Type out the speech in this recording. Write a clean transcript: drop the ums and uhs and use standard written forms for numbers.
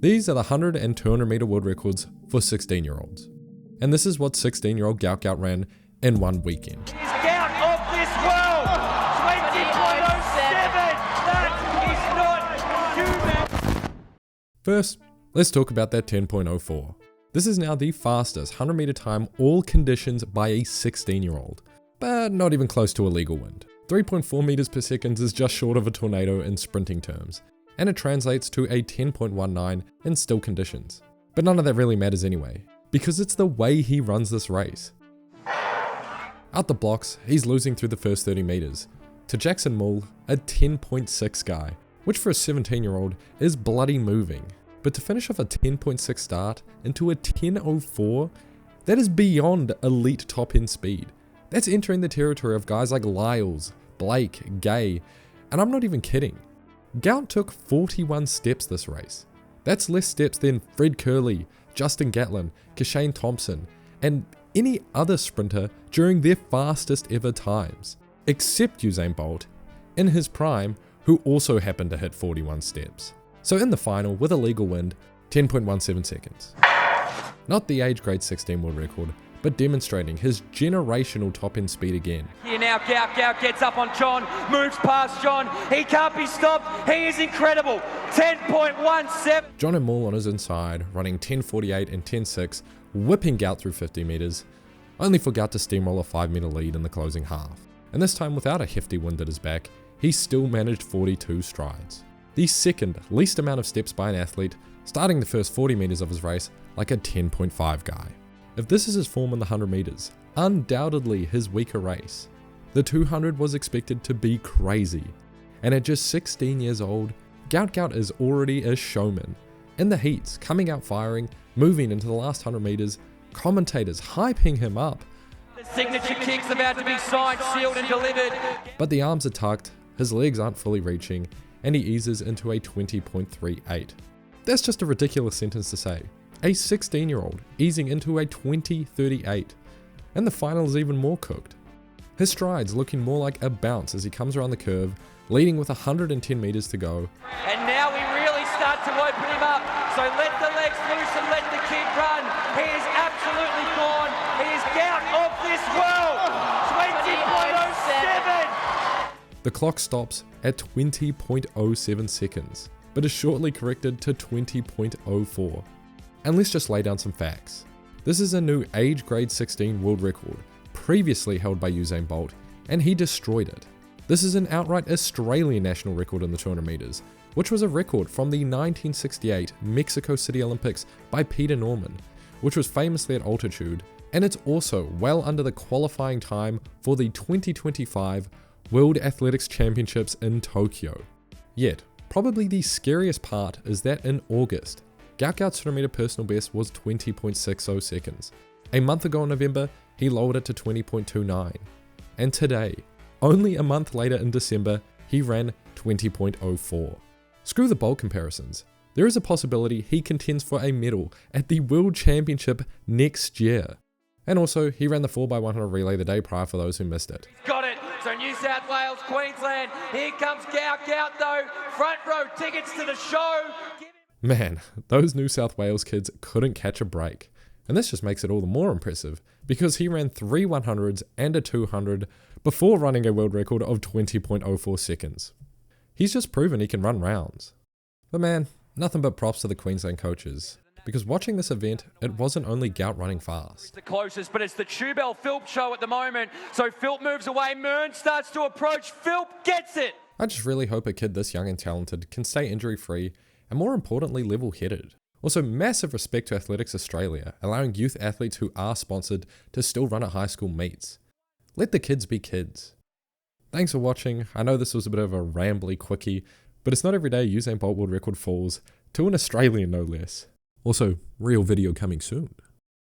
These are the 100 and 200 meter world records for 16-year-olds. And this is what 16-year-old Gout Gout ran in one weekend. Is Gout of this world! 20.07! That is not human! First, let's talk about that 10.04. This is now the fastest 100 meter time all conditions by a 16-year-old, but not even close to a legal wind. 3.4 meters per second is just short of a tornado in sprinting terms, and it translates to a 10.19 in still conditions. But none of that really matters anyway, because it's the way he runs this race. Out the blocks, he's losing through the first 30 meters to Jackson Mull, a 10.6 guy, which for a 17-year-old is bloody moving. But to finish off a 10.6 start into a 10.04, that is beyond elite top end speed. That's entering the territory of guys like Lyles, Blake, Gay, and I'm not even kidding. Gout took 41 steps this race. That's less steps than Fred Curley, Justin Gatlin, Kashane Thompson, and any other sprinter during their fastest ever times, except Usain Bolt, in his prime, who also happened to hit 41 steps. So in the final, with a legal wind, 10.17 seconds. Not the age grade 16 world record, but demonstrating his generational top end speed again. Here now, Gout gets up on John, moves past John, he can't be stopped, he is incredible, 10.17. John and Mull on his inside, running 10.48 and 10.6, whipping Gout through 50 meters, only for Gout to steamroll a 5 meter lead in the closing half. And this time without a hefty wind at his back, he still managed 42 strides. The second least amount of steps by an athlete, starting the first 40 meters of his race like a 10.5 guy. If this is his form in the 100 meters, undoubtedly his weaker race. The 200 was expected to be crazy. And at just 16 years old, Gout Gout is already a showman. In the heats, coming out firing, moving into the last 100 meters, commentators hyping him up. The signature kick's about to be signed, sealed and delivered. But the arms are tucked, his legs aren't fully reaching, and he eases into a 20.38. That's just a ridiculous sentence to say. A 16-year-old easing into a 20.38. And the final is even more cooked. His strides looking more like a bounce as he comes around the curve, leading with 110 meters to go. And now we really start to open him up. So let the legs loose and let the kid run. He is absolutely gone. He is Gout of this world. 20.07. The clock stops at 20.07 seconds, but is shortly corrected to 20.04. And let's just lay down some facts. This is a new age grade 16 world record, previously held by Usain Bolt, and he destroyed it. This is an outright Australian national record in the 200 meters, which was a record from the 1968 Mexico City Olympics by Peter Norman, which was famously at altitude, and it's also well under the qualifying time for the 2025 World Athletics Championships in Tokyo. Yet, probably the scariest part is that in August, Gout Gout's 200 meter personal best was 20.60 seconds. A month ago in November, he lowered it to 20.29. And today, only a month later in December, he ran 20.04. Screw the Bolt comparisons. There is a possibility he contends for a medal at the World Championship next year. And also, he ran the 4x100 relay the day prior for those who missed it. Got it. So New South Wales, Queensland. Here comes Gout Gout though. Front row tickets to the show. Man, those New South Wales kids couldn't catch a break. And this just makes it all the more impressive, because he ran 3 100s and a 200 before running a world record of 20.04 seconds. He's just proven he can run rounds. But man, nothing but props to the Queensland coaches, because watching this event, it wasn't only Gout running fast. It's the closest, but it's the Tubel Philp show at the moment. So Philp moves away, Mern starts to approach, Philp gets it! I just really hope a kid this young and talented can stay injury free, and more importantly level-headed. Also, massive respect to Athletics Australia, allowing youth athletes who are sponsored to still run at high school meets. Let the kids be kids. Thanks for watching. I know this was a bit of a rambly quickie, but it's not every day Usain Bolt world record falls to an Australian no less. Also, real video coming soon.